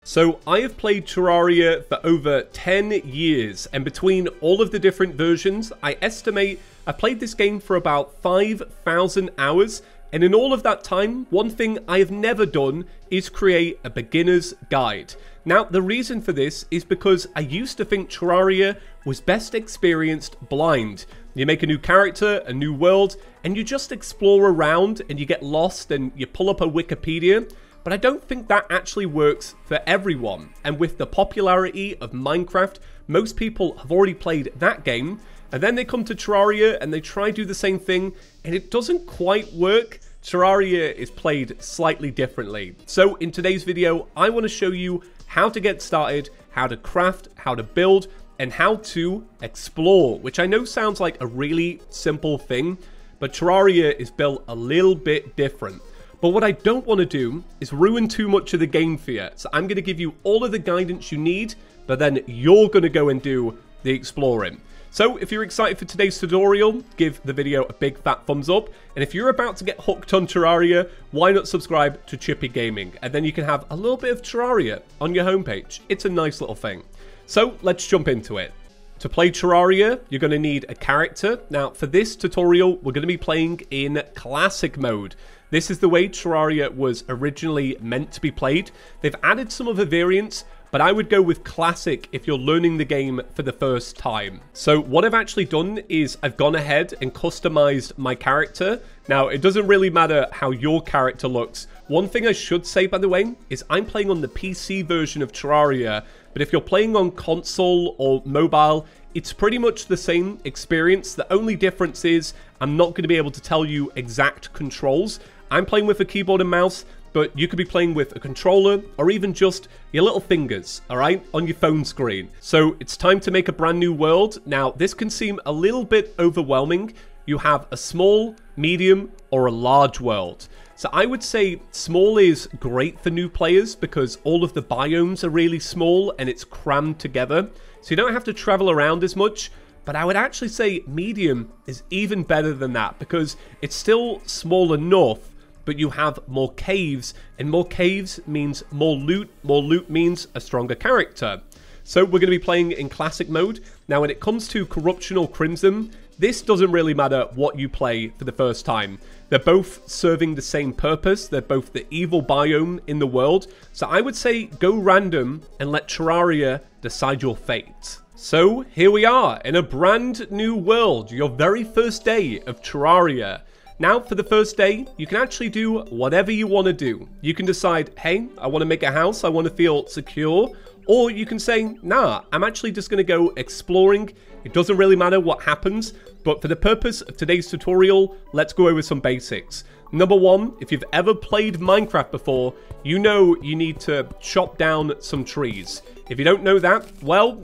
So I have played Terraria for over 10 years, and between all of the different versions, I estimate I played this game for about 5,000 hours, and in all of that time, one thing I have never done is create a beginner's guide. Now, the reason for this is because I used to think Terraria was best experienced blind. You make a new character, a new world, and you just explore around and you get lost and you pull up a Wikipedia. But I don't think that actually works for everyone. And with the popularity of Minecraft, most people have already played that game, and then they come to Terraria and they try to do the same thing, and it doesn't quite work. Terraria is played slightly differently. So in today's video, I want to show you how to get started, how to craft, how to build, and how to explore, which I know sounds like a really simple thing, but Terraria is built a little bit different. But what I don't want to do is ruin too much of the game for you. So I'm going to give you all of the guidance you need, but then you're going to go and do the exploring. So if you're excited for today's tutorial, give the video a big fat thumbs up. And if you're about to get hooked on Terraria, why not subscribe to Chippy Gaming? And then you can have a little bit of Terraria on your homepage. It's a nice little thing. So let's jump into it. To play Terraria, you're going to need a character. Now, for this tutorial, we're going to be playing in classic mode. This is the way Terraria was originally meant to be played. They've added some other variants, but I would go with classic if you're learning the game for the first time. So what I've actually done is I've gone ahead and customized my character. Now, it doesn't really matter how your character looks. One thing I should say, by the way, is I'm playing on the PC version of Terraria, but if you're playing on console or mobile, it's pretty much the same experience. The only difference is I'm not going to be able to tell you exact controls. I'm playing with a keyboard and mouse, but you could be playing with a controller or even just your little fingers, all right, on your phone screen. So it's time to make a brand new world. Now, this can seem a little bit overwhelming. You have a small, medium, or a large world. So I would say small is great for new players because all of the biomes are really small and it's crammed together. So you don't have to travel around as much. But I would actually say medium is even better than that because it's still small enough, but you have more caves, and more caves means more loot means a stronger character. So we're going to be playing in classic mode. Now when it comes to Corruption or Crimson, this doesn't really matter what you play for the first time. They're both serving the same purpose. They're both the evil biome in the world. So I would say go random and let Terraria decide your fate. So here we are in a brand new world, your very first day of Terraria. Now for the first day, you can actually do whatever you want to do. You can decide, hey, I want to make a house, I want to feel secure. Or you can say, nah, I'm actually just going to go exploring. It doesn't really matter what happens, but for the purpose of today's tutorial, let's go over some basics. Number one, if you've ever played Minecraft before, you know you need to chop down some trees. If you don't know that, well,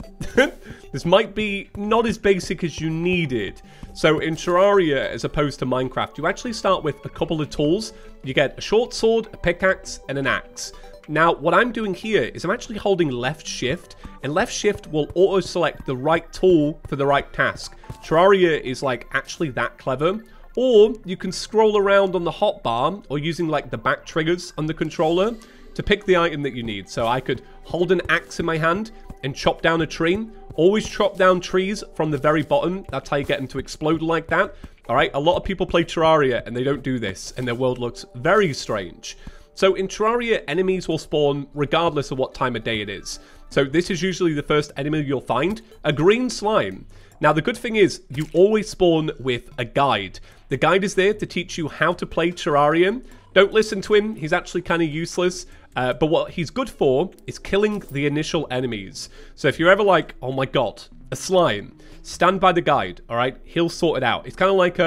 this might be not as basic as you needed. So in Terraria, as opposed to Minecraft, you actually start with a couple of tools. You get a short sword, a pickaxe, and an axe. Now, what I'm doing here is I'm actually holding left shift, and left shift will auto-select the right tool for the right task. Terraria is like actually that clever. Or you can scroll around on the hotbar or using like the back triggers on the controller to pick the item that you need. So I could hold an axe in my hand and chop down a tree. Always chop down trees from the very bottom. That's how you get them to explode like that. All right, a lot of people play Terraria and they don't do this, and their world looks very strange. So in Terraria, enemies will spawn regardless of what time of day it is. So this is usually the first enemy you'll find, a green slime. Now the good thing is you always spawn with a guide. The guide is there to teach you how to play Terraria. Don't listen to him, he's actually kind of useless. But what he's good for is killing the initial enemies. So if you're ever like, oh my god, a slime, stand by the guide, all right? He'll sort it out. It's kind of like,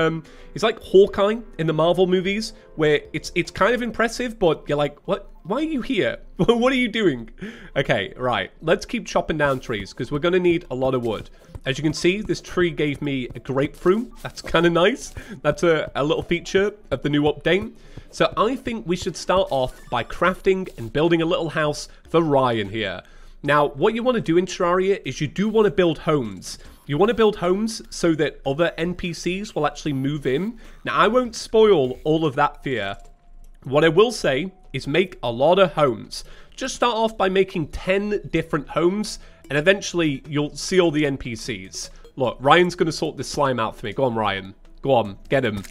it's like Hawkeye in the Marvel movies, where it's kind of impressive, but you're like, what? Why are you here? What are you doing? Okay, right. Let's keep chopping down trees, because we're going to need a lot of wood. As you can see, this tree gave me a grapefruit. That's kind of nice. That's a little feature of the new update. So I think we should start off by crafting and building a little house for Ryan here. Now, what you want to do in Terraria is you do want to build homes. You want to build homes so that other NPCs will actually move in. Now, I won't spoil all of that for you. What I will say is make a lot of homes. just start off by making 10 different homes, and eventually you'll see all the NPCs. Look, Ryan's going to sort this slime out for me. Go on, Ryan. Go on, get him.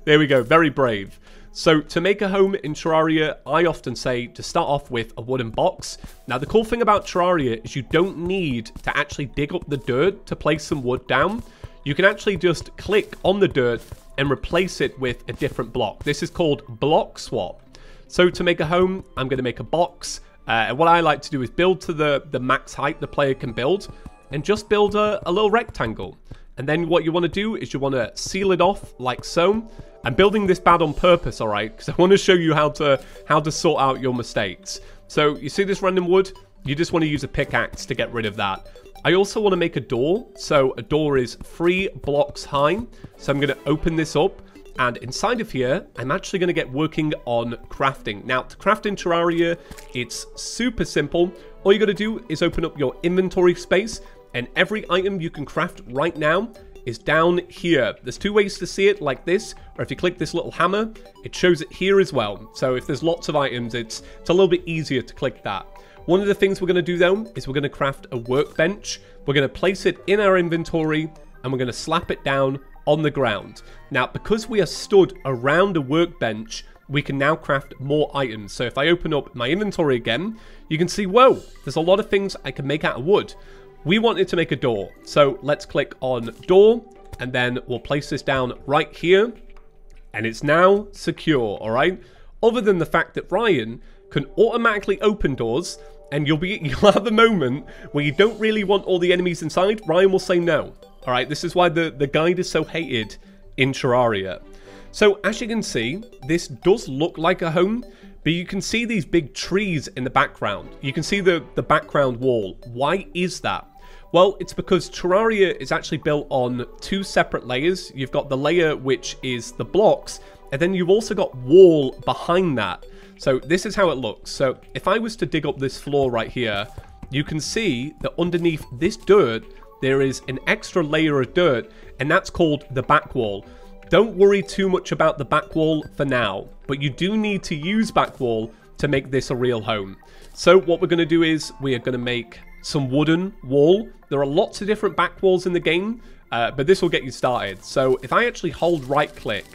There we go, very brave. So to make a home in Terraria, I often say to start off with a wooden box. Now the cool thing about Terraria is you don't need to actually dig up the dirt to place some wood down. You can actually just click on the dirt and replace it with a different block. This is called block swap. So to make a home, I'm going to make a box. And what I like to do is build to the max height the player can build, and just build a little rectangle. And then what you want to do is you want to seal it off like so. I'm building this bad on purpose, all right, because I want to show you how to sort out your mistakes. So you see this random wood? You just want to use a pickaxe to get rid of that. I also want to make a door. So a door is 3 blocks high. So I'm going to open this up. And inside of here, I'm actually going to get working on crafting. Now, to craft in Terraria, it's super simple. All you got to do is open up your inventory space, and every item you can craft right now is down here. There's 2 ways to see it, like this, or if you click this little hammer, it shows it here as well. So if there's lots of items, it's a little bit easier to click that. One of the things we're going to do, though, is we're going to craft a workbench. We're going to place it in our inventory, and we're going to slap it down on the ground. Now, because we are stood around a workbench, we can now craft more items. So if I open up my inventory again, you can see, whoa, there's a lot of things I can make out of wood. We wanted to make a door. So let's click on door, and then we'll place this down right here, and it's now secure, all right? Other than the fact that Ryan can automatically open doors, and you'll have the moment where you don't really want all the enemies inside. Ryan will say no. All right, this is why the guide is so hated in Terraria. So as you can see, this does look like a home, but you can see these big trees in the background. You can see the background wall. Why is that? Well, it's because Terraria is actually built on 2 separate layers. You've got the layer which is the blocks, and then you've also got wall behind that. So this is how it looks. So if I was to dig up this floor right here, you can see that underneath this dirt, there is an extra layer of dirt, and that's called the back wall. Don't worry too much about the back wall for now, but you do need to use back wall to make this a real home. So what we're going to do is we are going to make some wooden wall. There are lots of different back walls in the game, but this will get you started. So if I actually hold right click,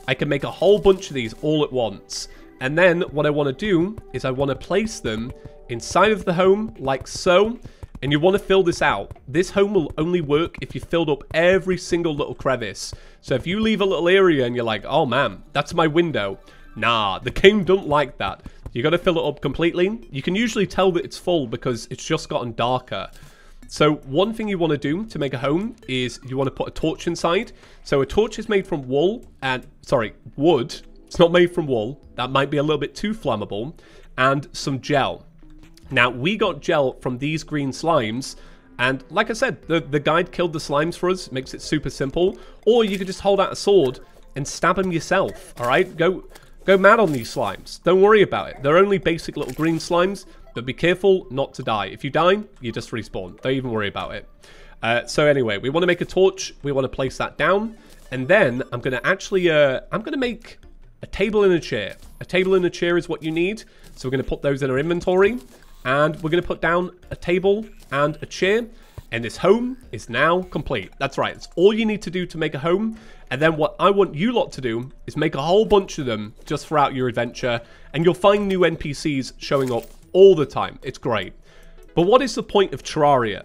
I can make a whole bunch of these all at once. And then what I want to do is I want to place them inside of the home like so. And you want to fill this out. This home will only work if you filled up every single little crevice. So if you leave a little area and you're like, oh man, that's my window. Nah, the game don't like that. You got to fill it up completely. You can usually tell that it's full because it's just gotten darker. So one thing you want to do to make a home is you want to put a torch inside. So a torch is made from wood. It's not made from wool. That might be a little bit too flammable. And some gel. Now, we got gel from these green slimes, and like I said, the guide killed the slimes for us, makes it super simple, or you could just hold out a sword and stab them yourself, alright? Go mad on these slimes. Don't worry about it. They're only basic little green slimes, but be careful not to die. If you die, you just respawn. Don't even worry about it. So anyway, we want to make a torch. We want to place that down, and then I'm going to actually, I'm going to make a table and a chair. A table and a chair is what you need, so we're going to put those in our inventory. And we're going to put down a table and a chair. And this home is now complete. That's right. It's all you need to do to make a home. And then what I want you lot to do is make a whole bunch of them just throughout your adventure. And you'll find new NPCs showing up all the time. It's great. But what is the point of Terraria?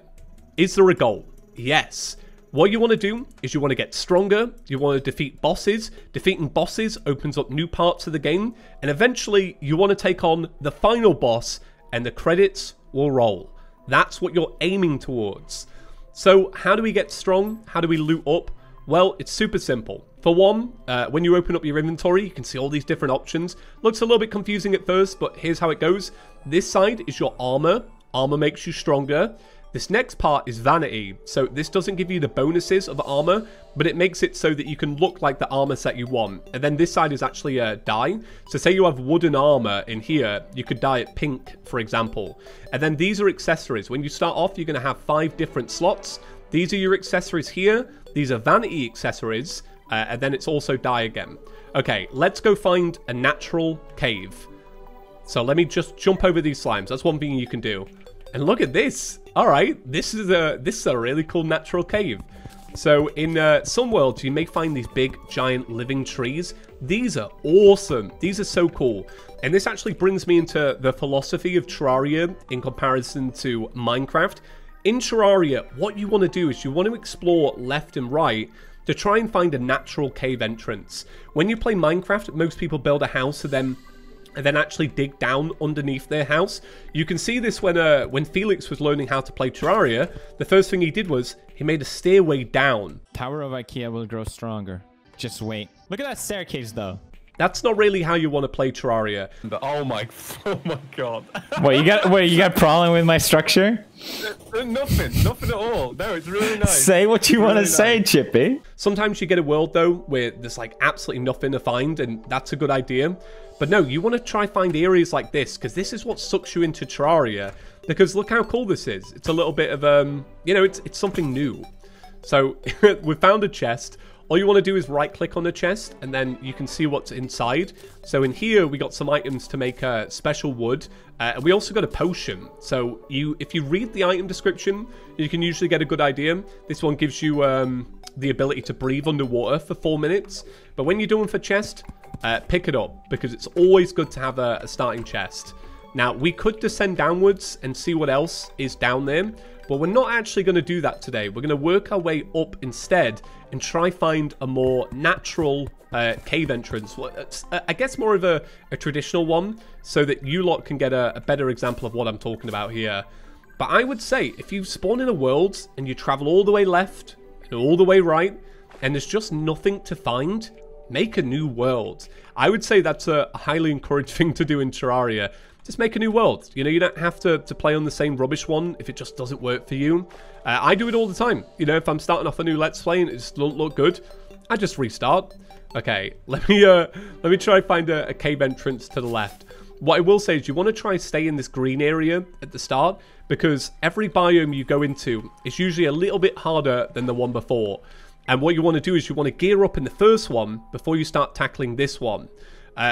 Is there a goal? Yes. What you want to do is you want to get stronger. You want to defeat bosses. Defeating bosses opens up new parts of the game. And eventually you want to take on the final boss, and the credits will roll. That's what you're aiming towards. So how do we get strong? How do we loot up? Well, it's super simple. For one, when you open up your inventory, you can see all these different options. Looks a little bit confusing at first, but here's how it goes. This side is your armor. Armor makes you stronger. This next part is vanity. So this doesn't give you the bonuses of armor, but it makes it so that you can look like the armor set you want. And then this side is actually a dye. So say you have wooden armor in here, you could dye it pink, for example. And then these are accessories. When you start off, you're going to have 5 different slots. These are your accessories here. These are vanity accessories. And then it's also dye again. Okay, let's go find a natural cave. So let me just jump over these slimes. That's one thing you can do. And look at this. All right, this is a really cool natural cave. So in some worlds, you may find these big, giant living trees. These are awesome. These are so cool. And this actually brings me into the philosophy of Terraria in comparison to Minecraft. In Terraria, what you want to do is you want to explore left and right to try and find a natural cave entrance. When you play Minecraft, most people build a house and then actually dig down underneath their house. You can see this when Felix was learning how to play Terraria. The first thing he did was he made a stairway down. Tower of IKEA will grow stronger. Just wait. Look at that staircase, though. That's not really how you want to play Terraria. Oh my god. What, you got problem with my structure? Nothing at all. No, it's really nice. Say what you want to say, Chippy. Sometimes you get a world though where there's like absolutely nothing to find, and that's a good idea. But no, you want to try find areas like this, because this is what sucks you into Terraria. Because look how cool this is. It's a little bit of you know, it's something new. So we found a chest. All you want to do is right click on the chest and then you can see what's inside. So in here we got some items to make special wood, and we also got a potion. So if you read the item description, you can usually get a good idea. This one gives you the ability to breathe underwater for 4 minutes. But when you're doing for chest, pick it up, because it's always good to have a starting chest. Now we could descend downwards and see what else is down there, but we're not actually going to do that today. We're going to work our way up instead and try find a more natural cave entrance. I guess more of a traditional one, so that you lot can get a better example of what I'm talking about here. But I would say, if you spawn in a world and you travel all the way left and all the way right, and there's just nothing to find, make a new world. I would say that's a highly encouraged thing to do in Terraria. Just make a new world. You know, you don't have to play on the same rubbish one if it just doesn't work for you. I do it all the time. You know, if I'm starting off a new Let's Play and it just doesn't look good, I just restart. Okay, let me try find a cave entrance to the left. What I will say is you want to try stay in this green area at the start, because every biome you go into is usually a little bit harder than the one before. And what you want to do is you want to gear up in the first one before you start tackling this one.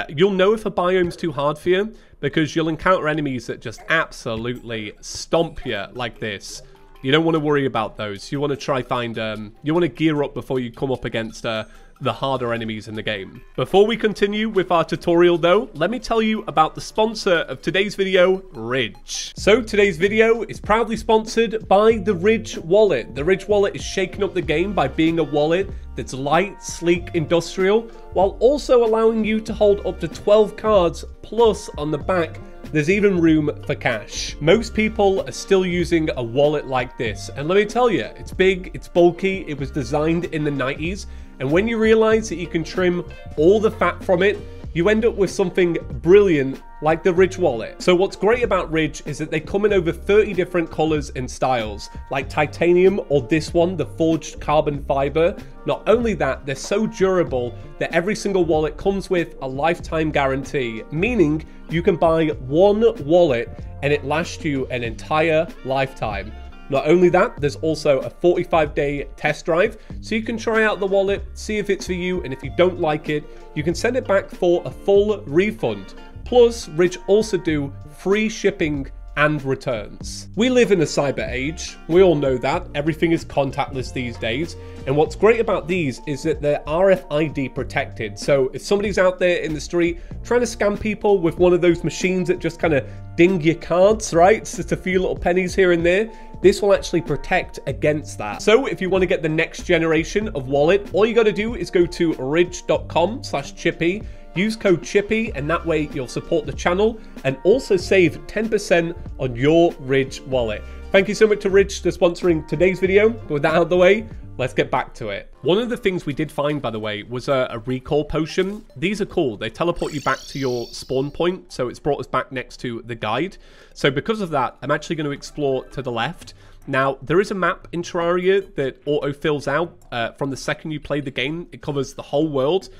You'll know if a biome's too hard for you, because you'll encounter enemies that just absolutely stomp you like this. You don't want to worry about those. You want to try find, you want to gear up before you come up against the harder enemies in the game. Before we continue with our tutorial though, let me tell you about the sponsor of today's video, Ridge. So today's video is proudly sponsored by the Ridge wallet. The Ridge wallet is shaking up the game by being a wallet that's light, sleek, industrial, while also allowing you to hold up to 12 cards, plus on the back there's even room for cash. Most people are still using a wallet like this, and let me tell you, it's big, it's bulky, it was designed in the 90s, and when you realize that you can trim all the fat from it, you end up with something brilliant like the Ridge wallet. So what's great about Ridge is that they come in over 30 different colors and styles, like titanium or this one, the forged carbon fiber. Not only that, they're so durable that every single wallet comes with a lifetime guarantee, meaning you can buy one wallet and it lasts you an entire lifetime. Not only that, there's also a 45-day test drive, so you can try out the wallet, see if it's for you, and if you don't like it, you can send it back for a full refund. Plus, Ridge also do free shipping and returns. We live in a cyber age, we all know that, everything is contactless these days, and what's great about these is that they're RFID protected, so if somebody's out there in the street trying to scam people with one of those machines that just kind of ding your cards, right, it's just a few little pennies here and there, this will actually protect against that. So if you want to get the next generation of wallet, all you got to do is go to ridge.com/chippy, use code CHIPPY, and that way you'll support the channel and also save 10% on your Ridge wallet. Thank you so much to Ridge for sponsoring today's video. But with that out of the way, let's get back to it. One of the things we did find, by the way, was a recall potion. These are cool. They teleport you back to your spawn point, so it's brought us back next to the guide. So because of that, I'm actually going to explore to the left. Now, there is a map in Terraria that auto-fills out from the second you play the game. It covers the whole world.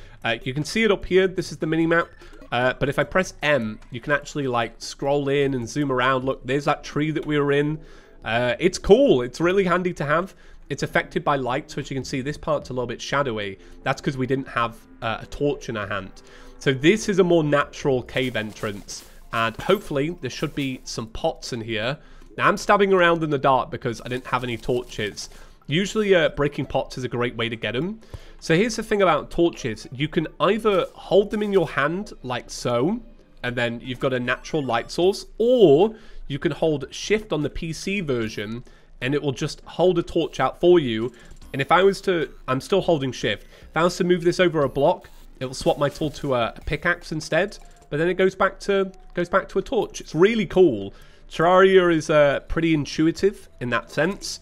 You can see it up here. This is the mini-map. But if I press M, you can actually like scroll in and zoom around. Look, there's that tree that we were in. It's cool. It's really handy to have. It's affected by light, so as you can see, this part's a little bit shadowy. That's because we didn't have a torch in our hand. So this is a more natural cave entrance. And hopefully there should be some pots in here. Now I'm stabbing around in the dark because I didn't have any torches. Usually breaking pots is a great way to get them. So here's the thing about torches. You can either hold them in your hand like so, and then you've got a natural light source, or you can hold shift on the PC version and it will just hold a torch out for you. And if I was to, I'm still holding shift. If I was to move this over a block, it will swap my tool to a pickaxe instead, but then it goes back to a torch. It's really cool. Terraria is pretty intuitive in that sense.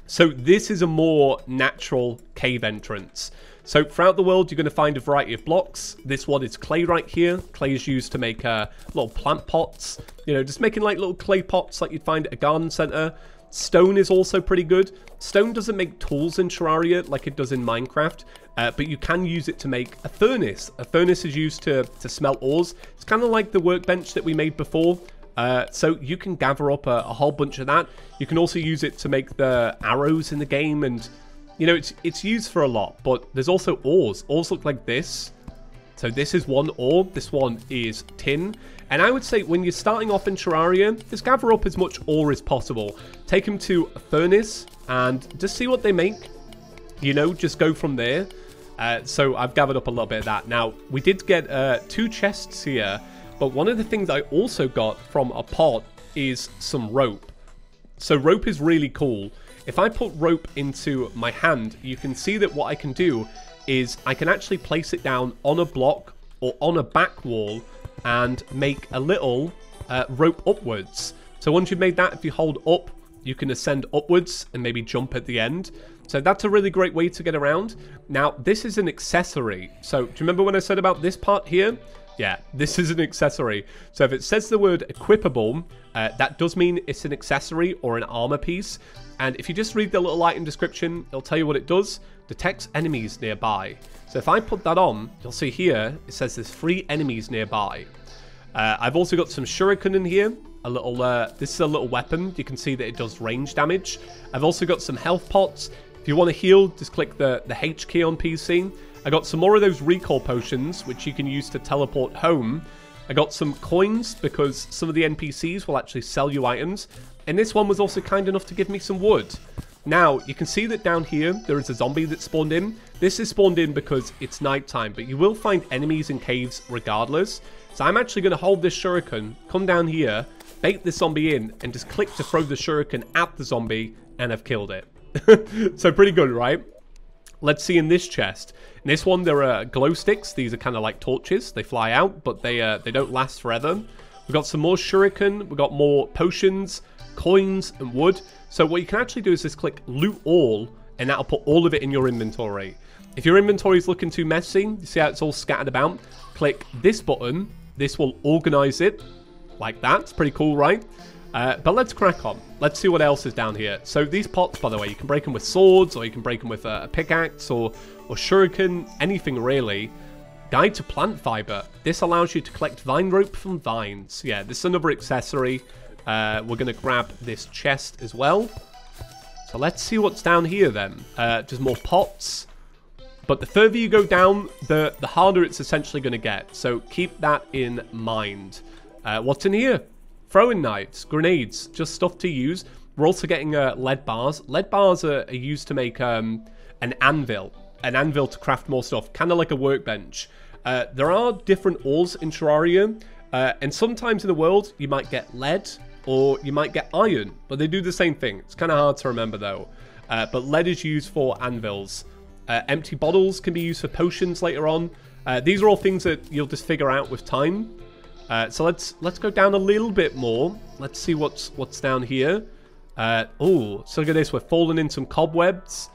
So this is a more natural cave entrance. So throughout the world, you're going to find a variety of blocks. This one is clay right here. Clay is used to make little plant pots. You know, just making like little clay pots like you'd find at a garden center. Stone is also pretty good. Stone doesn't make tools in Terraria like it does in Minecraft, but you can use it to make a furnace. A furnace is used to smelt ores. It's kind of like the workbench that we made before. So you can gather up a whole bunch of that. You can also use it to make the arrows in the game, and you know, it's used for a lot. But there's also ores. Ores look like this. So this is one ore. This one is tin. And I would say when you're starting off in Terraria, just gather up as much ore as possible. Take them to a furnace and just see what they make. You know, just go from there. So I've gathered up a little bit of that. Now, we did get 2 chests here. But one of the things I also got from a pot is some rope. So rope is really cool. If I put rope into my hand, you can see that what I can do is I can actually place it down on a block or on a back wall and make a little rope upwards. So once you've made that, if you hold up, you can ascend upwards and maybe jump at the end. So that's a really great way to get around. Now, this is an accessory. So do you remember when I said about this part here? Yeah, this is an accessory. So if it says the word equipable, that does mean it's an accessory or an armor piece. And if you just read the little item description, it'll tell you what it does. Detects enemies nearby. So if I put that on, you'll see here, it says there's 3 enemies nearby. I've also got some shuriken in here. A little, this is a little weapon. You can see that it does range damage. I've also got some health pots. If you want to heal, just click the H key on PC. I got some more of those recall potions, which you can use to teleport home. I got some coins, because some of the NPCs will actually sell you items. And this one was also kind enough to give me some wood. Now, you can see that down here, there is a zombie that spawned in. This is spawned in because it's nighttime, but you will find enemies in caves regardless. So I'm actually going to hold this shuriken, come down here, bait this zombie in, and just click to throw the shuriken at the zombie, and I've killed it. So pretty good, right? Let's see in this chest. In this one, there are glow sticks. These are kind of like torches. They fly out, but they don't last forever. We've got some more shuriken. We've got more potions, coins, and wood. So what you can actually do is just click loot all, and that'll put all of it in your inventory. If your inventory is looking too messy, you see how it's all scattered about? Click this button. This will organize it like that. It's pretty cool, right? But let's crack on. Let's see what else is down here. So these pots, by the way, you can break them with swords, or you can break them with a pickaxe, or shuriken, anything really. Guide to plant fiber. This allows you to collect vine rope from vines. Yeah, this is another accessory. We're going to grab this chest as well. So let's see what's down here then. Just more pots. But the further you go down, the harder it's essentially going to get. So keep that in mind. What's in here? Throwing knives, grenades, just stuff to use. We're also getting lead bars. Lead bars are used to make an anvil. An anvil to craft more stuff, kind of like a workbench. There are different ores in Terraria. And sometimes in the world, you might get lead or you might get iron. But they do the same thing. It's kind of hard to remember though. But lead is used for anvils. Empty bottles can be used for potions later on. These are all things that you'll just figure out with time. So let's go down a little bit more. Let's see what's down here. Oh, so look at this. We're falling in some cobwebs.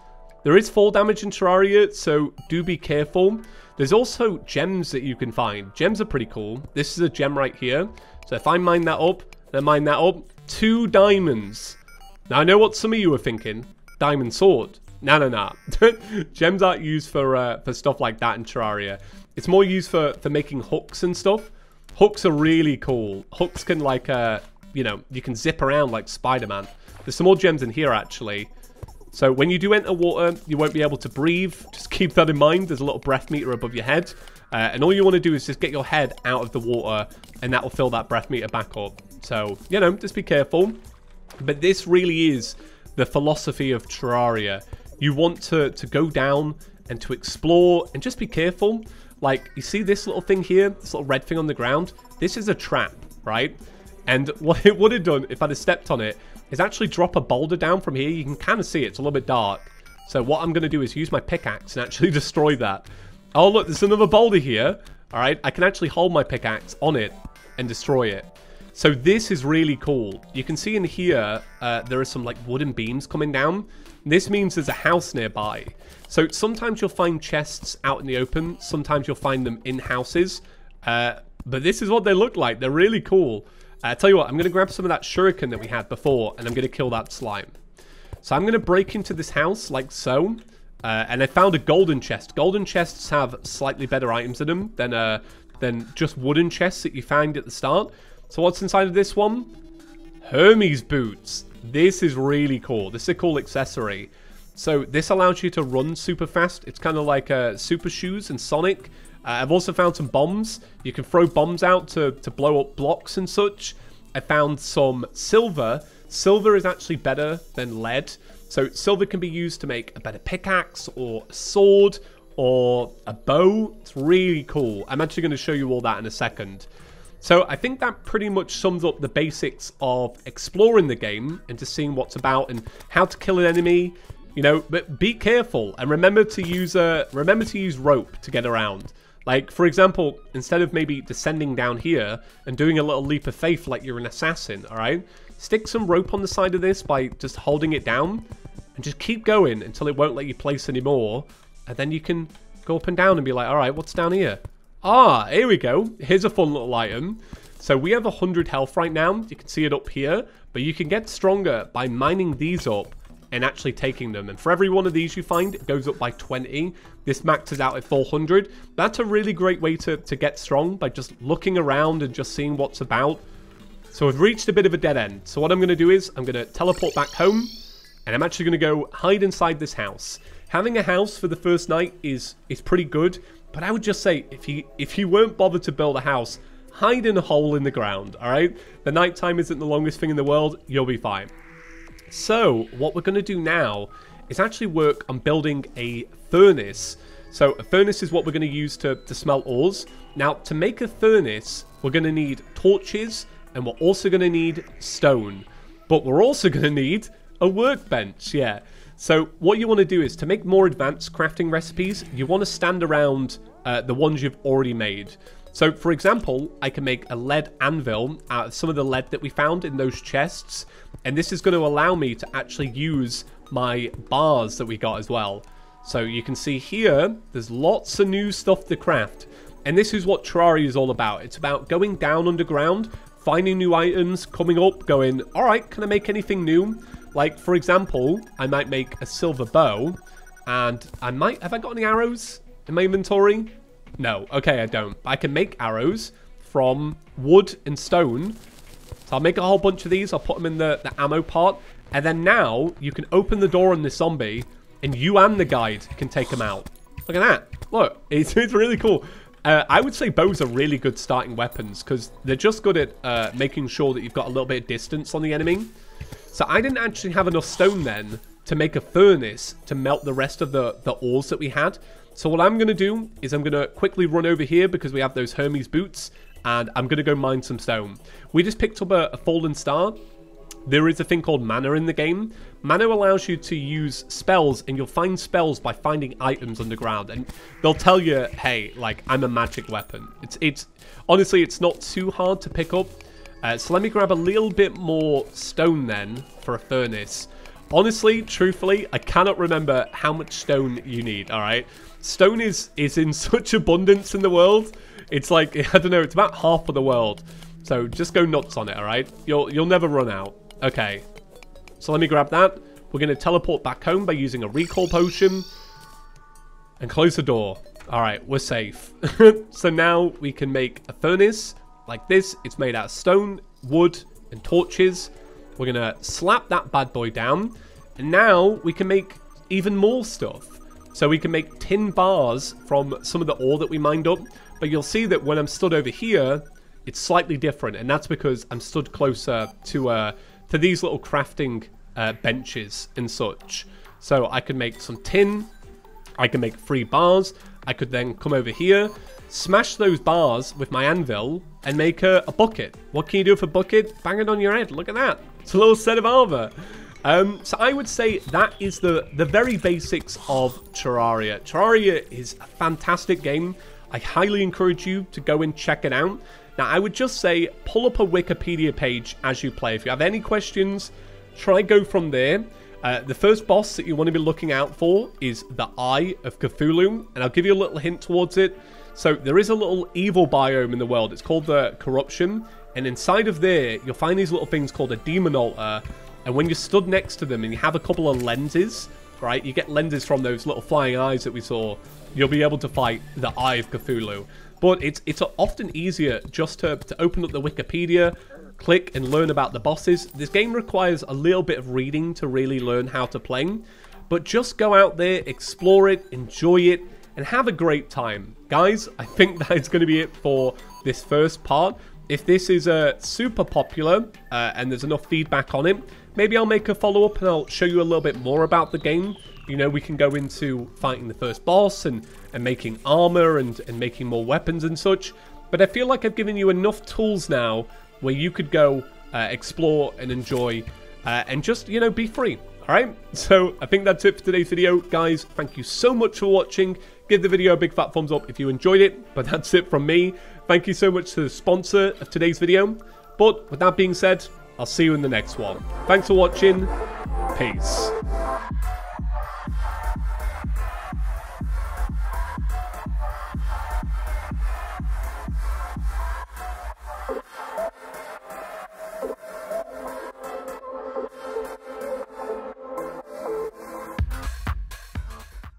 There is fall damage in Terraria, so do be careful. There's also gems that you can find. Gems are pretty cool. This is a gem right here. So if I mine that up, then mine that up. 2 diamonds. Now I know what some of you are thinking. Diamond sword. No. Gems aren't used for stuff like that in Terraria. It's more used for making hooks and stuff. Hooks are really cool. Hooks can like, you know, you can zip around like Spider-Man. There's some more gems in here actually. So when you do enter water, you won't be able to breathe. Just keep that in mind. There's a little breath meter above your head. And all you want to do is just get your head out of the water, and that will fill that breath meter back up. So, you know, just be careful. But this really is the philosophy of Terraria. You want to go down and to explore and just be careful. Like, you see this little thing here, this little red thing on the ground? This is a trap, right? And what it would have done if I'd have stepped on it is actually drop a boulder down from here. You can kind of see it. It's a little bit dark. So what I'm going to do is use my pickaxe and actually destroy that. Oh, look, there's another boulder here. All right, I can actually hold my pickaxe on it and destroy it. So this is really cool. You can see in here, there are some like wooden beams coming down. This means there's a house nearby. So sometimes you'll find chests out in the open. Sometimes you'll find them in houses. But this is what they look like. They're really cool. Tell you what, I'm going to grab some of that shuriken that we had before, and I'm going to kill that slime. So I'm going to break into this house like so. And I found a golden chest. Golden chests have slightly better items in them than just wooden chests that you find at the start. So what's inside of this one? Hermes boots. This is really cool. This is a cool accessory. So this allows you to run super fast. It's kind of like super shoes in Sonic. I've also found some bombs. You can throw bombs out to blow up blocks and such. I found some silver. Silver is actually better than lead. So silver can be used to make a better pickaxe or a sword or a bow. It's really cool. I'm actually going to show you all that in a second. So I think that pretty much sums up the basics of exploring the game and just seeing what's about and how to kill an enemy. You know, but be careful and remember to use rope to get around. Like, for example, instead of maybe descending down here and doing a little leap of faith like you're an assassin, all right? Stick some rope on the side of this by just holding it down and just keep going until it won't let you place anymore. And then you can go up and down and be like, all right, what's down here? Ah, here we go. Here's a fun little item. So we have 100 health right now. You can see it up here, but you can get stronger by mining these up and actually taking them. And for every one of these you find, it goes up by 20. This maxes out at 400. That's a really great way to get strong, by just looking around and just seeing what's about. So we've reached a bit of a dead end. So what I'm going to do is I'm going to teleport back home, and I'm actually going to go hide inside this house. Having a house for the first night is pretty good, but I would just say if you weren't bothered to build a house, hide in a hole in the ground, all right? The nighttime isn't the longest thing in the world. You'll be fine. So what we're going to do now is actually work on building a furnace. So a furnace is what we're going to use to smelt ores. Now, to make a furnace, we're going to need torches, and we're also going to need stone. But we're also going to need a workbench, yeah. So what you want to do is, to make more advanced crafting recipes, you want to stand around the ones you've already made. So, for example, I can make a lead anvil out of some of the lead that we found in those chests. And this is going to allow me to actually use my bars that we got as well. So you can see here, there's lots of new stuff to craft. And this is what Terraria is all about. It's about going down underground, finding new items, coming up, going, all right, can I make anything new? Like, for example, I might make a silver bow. And have I got any arrows in my inventory? No, okay, I don't. I can make arrows from wood and stone. So I'll make a whole bunch of these. I'll put them in the ammo part. And then now you can open the door on this zombie, and you and the guide can take them out. Look at that. Look, it's really cool. I would say bows are really good starting weapons because they're just good at making sure that you've got a little bit of distance on the enemy. So I didn't actually have enough stone then to make a furnace to melt the rest of the ores that we had. So what I'm going to do is I'm going to quickly run over here because we have those Hermes boots, and I'm going to go mine some stone. We just picked up a fallen star. There is a thing called mana in the game. Mana allows you to use spells, and you'll find spells by finding items underground, and they'll tell you, hey, like, I'm a magic weapon. It's honestly, it's not too hard to pick up. So let me grab a little bit more stone then for a furnace. Honestly, truthfully, I cannot remember how much stone you need, all right? Stone is in such abundance in the world. It's like, I don't know, it's about half of the world. So just go nuts on it, all right? You'll never run out. Okay. So let me grab that. We're going to teleport back home by using a recall potion. And close the door. All right, we're safe. So now we can make a furnace like this. It's made out of stone, wood, and torches. We're going to slap that bad boy down. And now we can make even more stuff. So we can make tin bars from some of the ore that we mined up. But you'll see that when I'm stood over here, it's slightly different. And that's because I'm stood closer to these little crafting benches and such. So I can make some tin. I can make 3 bars. I could then come over here, smash those bars with my anvil, and make a bucket. What can you do with a bucket? Bang it on your head. Look at that. It's a little set of armor. So I would say that is the very basics of Terraria. Terraria is a fantastic game. I highly encourage you to go and check it out. Now, I would just say pull up a Wikipedia page as you play. If you have any questions, try go from there. The first boss that you want to be looking out for is the Eye of Cthulhu, and I'll give you a little hint towards it. So there is a little evil biome in the world. It's called the Corruption, and inside of there, you'll find these little things called a demon altar, and when you're stood next to them and you have a couple of lenses, right, you get lenses from those little flying eyes that we saw, you'll be able to fight the Eye of Cthulhu. But it's often easier just to open up the Wikipedia, click and learn about the bosses. This game requires a little bit of reading to really learn how to play, but just go out there, explore it, enjoy it, and have a great time. Guys, I think that is going to be it for this first part. If this is super popular and there's enough feedback on it, maybe I'll make a follow-up and I'll show you a little bit more about the game. You know, we can go into fighting the first boss and making armor and making more weapons and such. But I feel like I've given you enough tools now where you could go explore and enjoy and just, you know, be free. Alright, so I think that's it for today's video. Guys, thank you so much for watching. Give the video a big fat thumbs up if you enjoyed it. But that's it from me. Thank you so much to the sponsor of today's video. But with that being said, I'll see you in the next one. Thanks for watching. Peace.